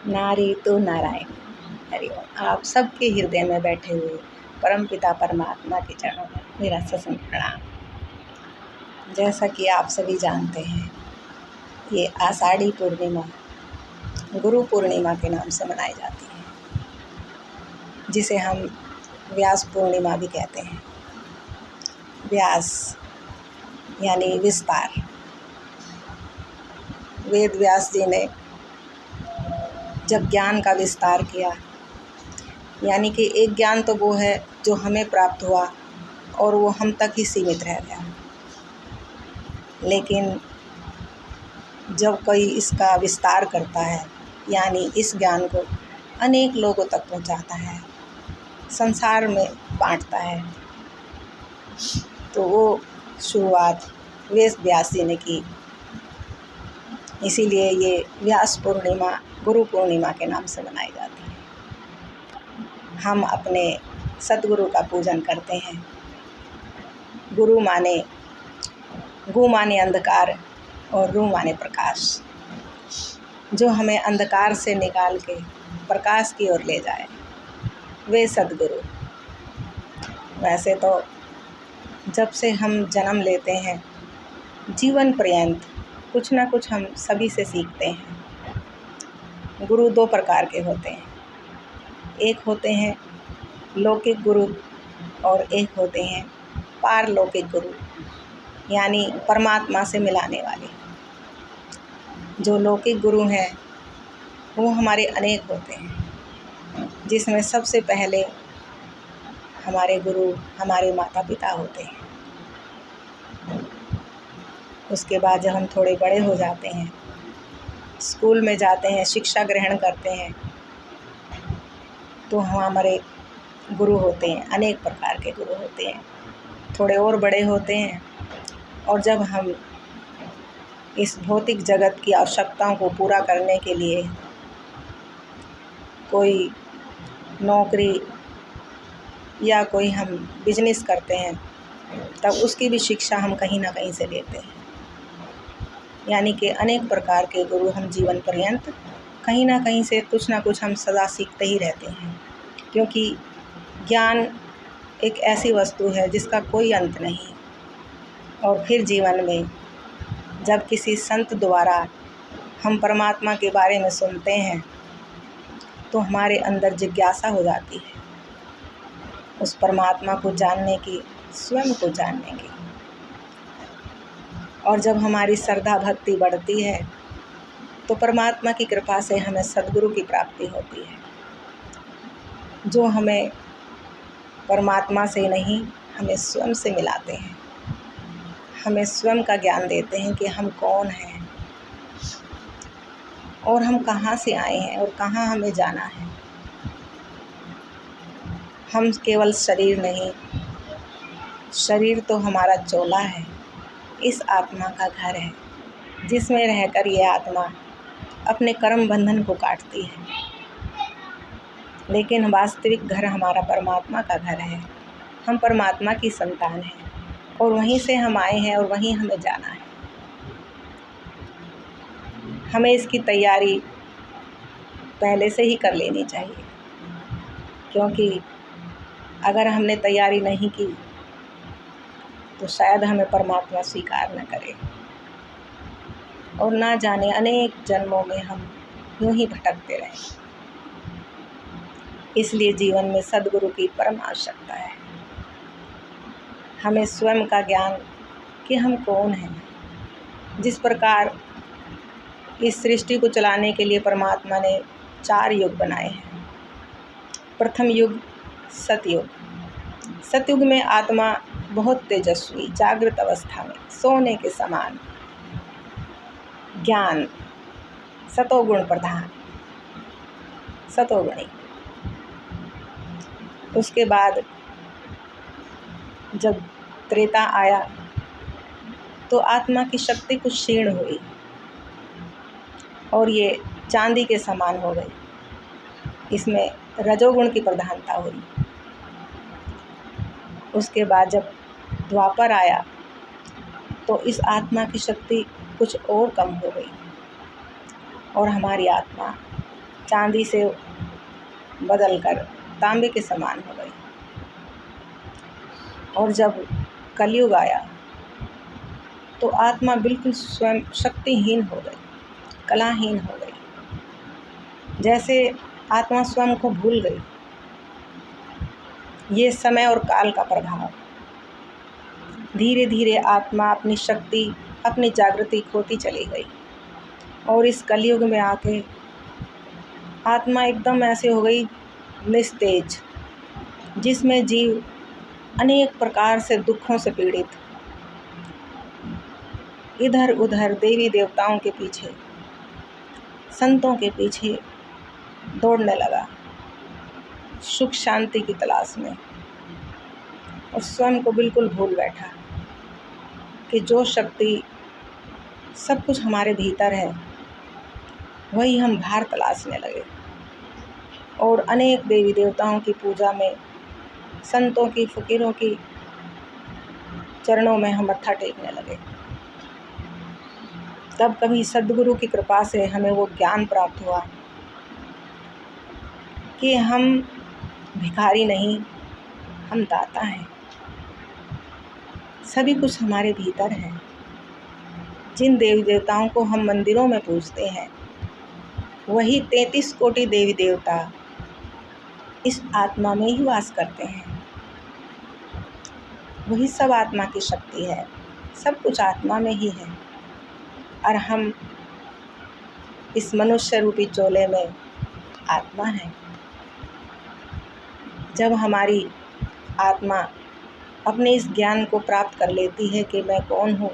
नारी तो नारायण। हरिओम। आप सबके हृदय में बैठे हुए परम पिता परमात्मा के चरणों में मेरा सत्संग प्रणाम। जैसा कि आप सभी जानते हैं, ये आषाढ़ी पूर्णिमा गुरु पूर्णिमा के नाम से मनाई जाती है, जिसे हम व्यास पूर्णिमा भी कहते हैं। व्यास यानी विस्तार। वेद व्यास जी ने जब ज्ञान का विस्तार किया, यानी कि एक ज्ञान तो वो है जो हमें प्राप्त हुआ और वो हम तक ही सीमित रह गया, लेकिन जब कोई इसका विस्तार करता है, यानी इस ज्ञान को अनेक लोगों तक पहुंचाता है, संसार में बांटता है, तो वो शुरुआत वेद व्यास जी ने की। इसीलिए ये व्यास पूर्णिमा गुरु पूर्णिमा के नाम से मनाई जाती है। हम अपने सतगुरु का पूजन करते हैं। गुरु माने गु माने अंधकार और रू माने प्रकाश, जो हमें अंधकार से निकाल के प्रकाश की ओर ले जाए, वे सतगुरु। वैसे तो जब से हम जन्म लेते हैं, जीवन पर्यंत कुछ ना कुछ हम सभी से सीखते हैं। गुरु दो प्रकार के होते हैं, एक होते हैं लौकिक गुरु और एक होते हैं पारलौकिक गुरु, यानी परमात्मा से मिलाने वाले। जो लौकिक गुरु हैं वो हमारे अनेक होते हैं, जिसमें सबसे पहले हमारे गुरु हमारे माता पिता होते हैं। उसके बाद जब हम थोड़े बड़े हो जाते हैं, स्कूल में जाते हैं, शिक्षा ग्रहण करते हैं, तो हमारे गुरु होते हैं, अनेक प्रकार के गुरु होते हैं। थोड़े और बड़े होते हैं और जब हम इस भौतिक जगत की आवश्यकताओं को पूरा करने के लिए कोई नौकरी या कोई हम बिजनेस करते हैं, तब उसकी भी शिक्षा हम कहीं ना कहीं से लेते हैं। यानी कि अनेक प्रकार के गुरु हम जीवन पर्यंत कहीं ना कहीं से कुछ ना कुछ हम सदा सीखते ही रहते हैं, क्योंकि ज्ञान एक ऐसी वस्तु है जिसका कोई अंत नहीं। और फिर जीवन में जब किसी संत द्वारा हम परमात्मा के बारे में सुनते हैं, तो हमारे अंदर जिज्ञासा हो जाती है उस परमात्मा को जानने की, स्वयं को जानने की। और जब हमारी श्रद्धा भक्ति बढ़ती है, तो परमात्मा की कृपा से हमें सद्गुरु की प्राप्ति होती है, जो हमें परमात्मा से नहीं, हमें स्वयं से मिलाते हैं, हमें स्वयं का ज्ञान देते हैं कि हम कौन हैं और हम कहाँ से आए हैं और कहाँ हमें जाना है। हम केवल शरीर नहीं, शरीर तो हमारा चोला है, इस आत्मा का घर है, जिसमें रहकर ये आत्मा अपने कर्म बंधन को काटती है। लेकिन वास्तविक घर हमारा परमात्मा का घर है। हम परमात्मा की संतान हैं और वहीं से हम आए हैं और वहीं हमें जाना है। हमें इसकी तैयारी पहले से ही कर लेनी चाहिए, क्योंकि अगर हमने तैयारी नहीं की तो शायद हमें परमात्मा स्वीकार न करे और ना जाने अनेक जन्मों में हम यूं ही भटकते रहें। इसलिए जीवन में सद्गुरु की परम आवश्यकता है। हमें स्वयं का ज्ञान कि हम कौन हैं। जिस प्रकार इस सृष्टि को चलाने के लिए परमात्मा ने 4 युग बनाए हैं। प्रथम युग सतयुग। सतयुग में आत्मा बहुत तेजस्वी, जागृत अवस्था में सोने के समान, ज्ञान सतोगुण प्रधान, सतोगुणी। उसके बाद जब त्रेता आया तो आत्मा की शक्ति कुछ क्षीण हुई और ये चांदी के समान हो गई। इसमें रजोगुण की प्रधानता हुई। उसके बाद जब द्वापर आया तो इस आत्मा की शक्ति कुछ और कम हो गई और हमारी आत्मा चांदी से बदलकर तांबे के समान हो गई। और जब कलयुग आया तो आत्मा बिल्कुल स्वयं शक्तिहीन हो गई, कलाहीन हो गई, जैसे आत्मा स्वयं को भूल गई। ये समय और काल का प्रभाव। धीरे धीरे आत्मा अपनी शक्ति, अपनी जागृति खोती चली गई और इस कलयुग में आके आत्मा एकदम ऐसे हो गई निस्तेज, जिसमें जीव अनेक प्रकार से दुखों से पीड़ित, इधर उधर देवी देवताओं के पीछे, संतों के पीछे दौड़ने लगा, सुख शांति की तलाश में, और स्वयं को बिल्कुल भूल बैठा कि जो शक्ति सब कुछ हमारे भीतर है वही हम बाहर तलाशने लगे। और अनेक देवी देवताओं की पूजा में, संतों की, फकीरों की चरणों में हम मत्था टेकने लगे। तब कभी सद्गुरु की कृपा से हमें वो ज्ञान प्राप्त हुआ कि हम भिखारी नहीं, हम दाता हैं। सभी कुछ हमारे भीतर है। जिन देवी देवताओं को हम मंदिरों में पूजते हैं वही 33 कोटि देवी देवता इस आत्मा में ही वास करते हैं। वही सब आत्मा की शक्ति है, सब कुछ आत्मा में ही है। और हम इस मनुष्य रूपी चोले में आत्मा है। जब हमारी आत्मा अपने इस ज्ञान को प्राप्त कर लेती है कि मैं कौन हूँ,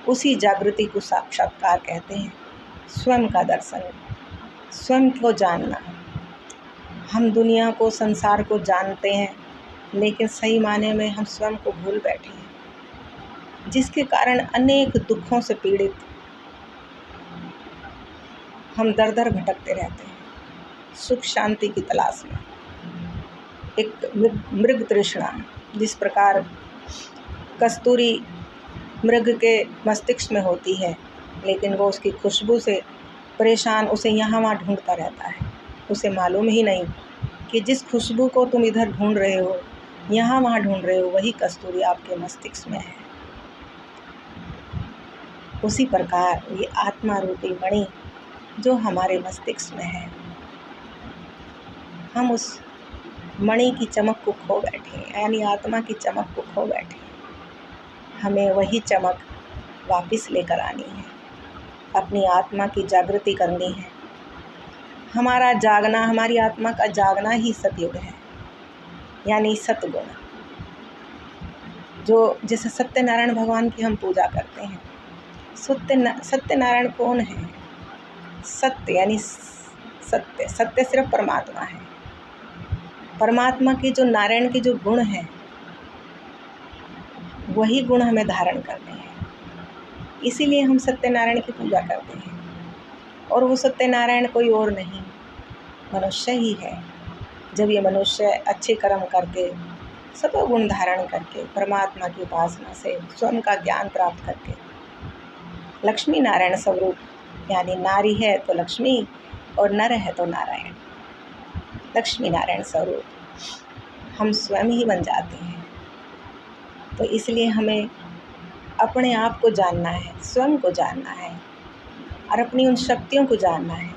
उसी जागृति को साक्षात्कार कहते हैं। स्वयं का दर्शन, स्वयं को जानना। हम दुनिया को, संसार को जानते हैं, लेकिन सही माने में हम स्वयं को भूल बैठे हैं, जिसके कारण अनेक दुखों से पीड़ित हम दर दर भटकते रहते हैं सुख शांति की तलाश में। एक मृग तृष्णा, जिस प्रकार कस्तूरी मृग के मस्तिष्क में होती है, लेकिन वो उसकी खुशबू से परेशान उसे यहाँ वहाँ ढूंढता रहता है। उसे मालूम ही नहीं कि जिस खुशबू को तुम इधर ढूंढ रहे हो, यहाँ वहाँ ढूंढ रहे हो, वही कस्तूरी आपके मस्तिष्क में है। उसी प्रकार ये आत्मा रूपी मणि जो हमारे मस्तिष्क में है, हम उस मणि की चमक को खो बैठे, यानी आत्मा की चमक को खो बैठे। हमें वही चमक वापस लेकर आनी है, अपनी आत्मा की जागृति करनी है। हमारा जागना, हमारी आत्मा का जागना ही सतयुग है, यानी सतगुण। जो जैसे सत्यनारायण भगवान की हम पूजा करते हैं। सत्यनारायण कौन है? सत्य यानी सत्य, सत्य सिर्फ परमात्मा है। परमात्मा के जो नारायण के जो गुण हैं, वही गुण हमें धारण करने हैं। इसीलिए हम सत्यनारायण की पूजा करते हैं। और वो सत्यनारायण कोई और नहीं, मनुष्य ही है। जब ये मनुष्य अच्छे कर्म करके, सतो गुण धारण करके, परमात्मा की उपासना से स्वयं का ज्ञान प्राप्त करके, लक्ष्मी नारायण स्वरूप, यानी नारी है तो लक्ष्मी और नर है तो नारायण, लक्ष्मी नारायण स्वरूप हम स्वयं ही बन जाते हैं। तो इसलिए हमें अपने आप को जानना है, स्वयं को जानना है और अपनी उन शक्तियों को जानना है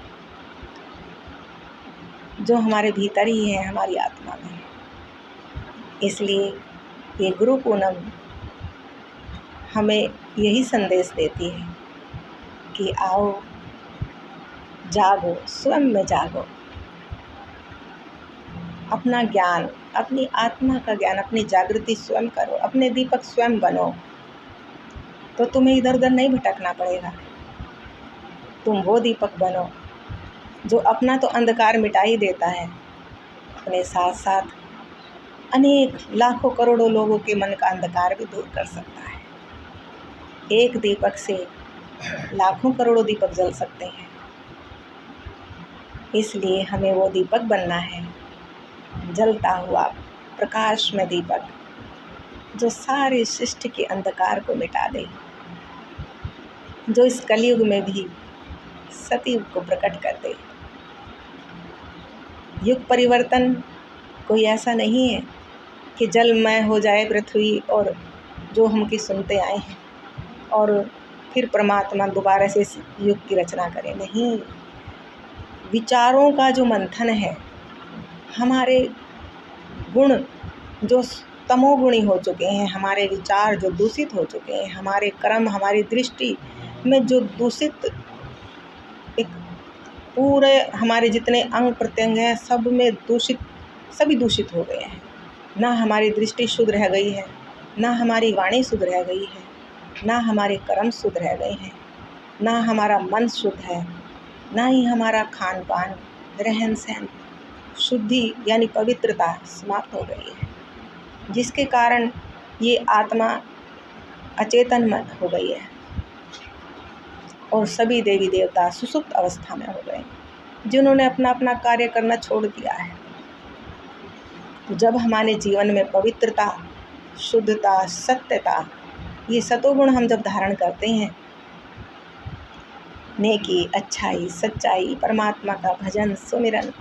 जो हमारे भीतर ही है, हमारी आत्मा में। इसलिए ये गुरु पूनम हमें यही संदेश देती है कि आओ, जागो, स्वयं में जागो, अपना ज्ञान, अपनी आत्मा का ज्ञान, अपनी जागृति स्वयं करो, अपने दीपक स्वयं बनो, तो तुम्हें इधर उधर नहीं भटकना पड़ेगा। तुम वो दीपक बनो जो अपना तो अंधकार मिटा ही देता है, अपने साथ साथ अनेक लाखों करोड़ों लोगों के मन का अंधकार भी दूर कर सकता है। एक दीपक से लाखों करोड़ों दीपक जल सकते हैं। इसलिए हमें वो दीपक बनना है, जलता हुआ प्रकाश में दीपक, जो सारे सृष्टि के अंधकार को मिटा दे, जो इस कलयुग में भी सतयुग को प्रकट कर दे। युग परिवर्तन कोई ऐसा नहीं है कि जलमय हो जाए पृथ्वी और जो हम की सुनते आए हैं और फिर परमात्मा दोबारा से इस युग की रचना करें। नहीं, विचारों का जो मंथन है, हमारे गुण जो तमोगुणी हो चुके हैं, हमारे विचार जो दूषित हो चुके हैं, हमारे कर्म, हमारी दृष्टि में जो दूषित एक पूरे हमारे जितने अंग प्रत्यंग हैं सब में सभी दूषित हो गए हैं। ना हमारी दृष्टि शुद्ध रह गई है, ना हमारी वाणी शुद्ध रह गई है, ना हमारे कर्म शुद्ध रह गए हैं, ना हमारा मन शुद्ध है, ना ही हमारा खान पान रहन सहन शुद्धि यानी पवित्रता समाप्त हो गई है, जिसके कारण ये आत्मा अचेतन हो गई है और सभी देवी देवता सुसुप्त अवस्था में हो गए, जिन्होंने अपना अपना कार्य करना छोड़ दिया है। तो जब हमारे जीवन में पवित्रता, शुद्धता, सत्यता, ये सतोगुण हम जब धारण करते हैं, नेकी, अच्छाई, सच्चाई, परमात्मा का भजन, सुमिरन,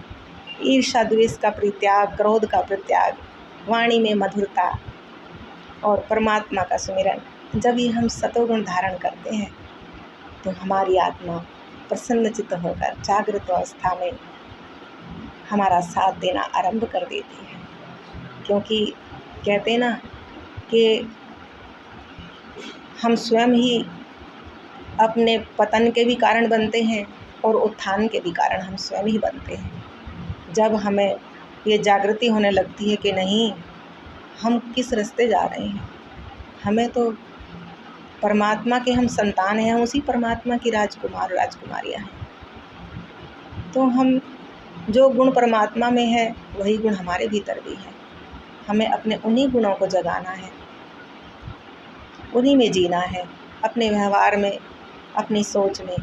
ईर्ष्या द्वेष का परित्याग, क्रोध का परित्याग, वाणी में मधुरता और परमात्मा का सुमिरन, जब ये हम सतोगुण धारण करते हैं तो हमारी आत्मा प्रसन्नचित्त होकर जागृत अवस्था में हमारा साथ देना आरंभ कर देती है। क्योंकि कहते हैं ना कि हम स्वयं ही अपने पतन के भी कारण बनते हैं और उत्थान के भी कारण हम स्वयं ही बनते हैं। जब हमें ये जागृति होने लगती है कि नहीं, हम किस रास्ते जा रहे हैं, हमें तो परमात्मा के हम संतान हैं, हम उसी परमात्मा की राजकुमार राजकुमारियाँ हैं, तो हम जो गुण परमात्मा में है वही गुण हमारे भीतर भी है। हमें अपने उन्हीं गुणों को जगाना है, उन्हीं में जीना है, अपने व्यवहार में, अपनी सोच में,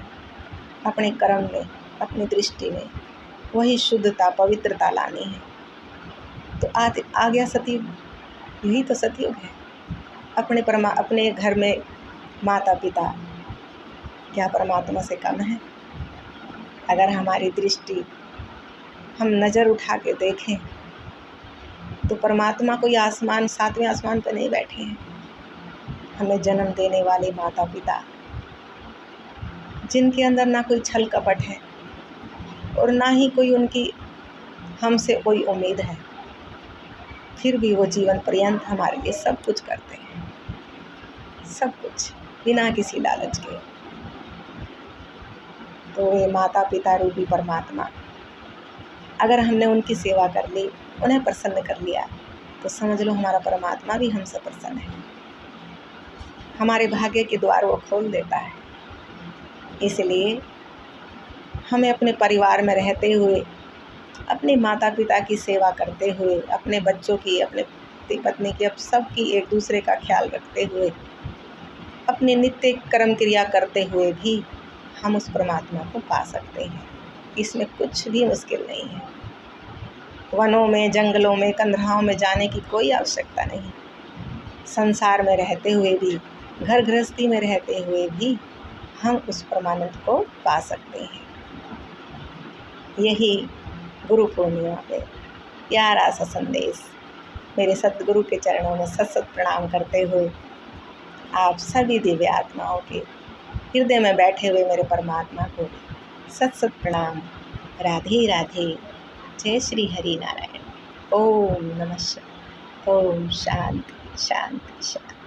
अपने कर्म में, अपनी दृष्टि में वही शुद्धता, पवित्रता लानी है। तो आज आ गया सतयुग, यही तो सतयुग है। अपने घर में माता पिता क्या परमात्मा से कम है? अगर हमारी दृष्टि हम नज़र उठा के देखें तो परमात्मा कोई आसमान, 7वें आसमान पर नहीं बैठे हैं। हमें जन्म देने वाले माता पिता, जिनके अंदर ना कोई छल कपट है और ना ही कोई उनकी हमसे कोई उम्मीद है, फिर भी वो जीवन पर्यंत हमारे लिए सब कुछ करते हैं, सब कुछ बिना किसी लालच के। तो ये माता पिता रूपी परमात्मा, अगर हमने उनकी सेवा कर ली, उन्हें प्रसन्न कर लिया, तो समझ लो हमारा परमात्मा भी हमसे प्रसन्न है, हमारे भाग्य के द्वार वो खोल देता है। इसलिए हमें अपने परिवार में रहते हुए, अपने माता पिता की सेवा करते हुए, अपने बच्चों की, अपने पति पत्नी की, अब सबकी एक दूसरे का ख्याल रखते हुए, अपने नित्य कर्म क्रिया करते हुए भी हम उस परमात्मा को पा सकते हैं। इसमें कुछ भी मुश्किल नहीं है। वनों में, जंगलों में, कंदराओं में जाने की कोई आवश्यकता नहीं। संसार में रहते हुए भी, घर गृहस्थी में रहते हुए भी हम उस परमानंद को पा सकते हैं। यही गुरु पूर्णिमा पे प्यारा सा संदेश मेरे सतगुरु के चरणों में सत सत प्रणाम करते हुए आप सभी दिव्य आत्माओं के हृदय में बैठे हुए मेरे परमात्मा को सत सत प्रणाम। राधे राधे। जय श्री हरि नारायण। ओम नमः शिवाय। ओम शांति शांति शांति।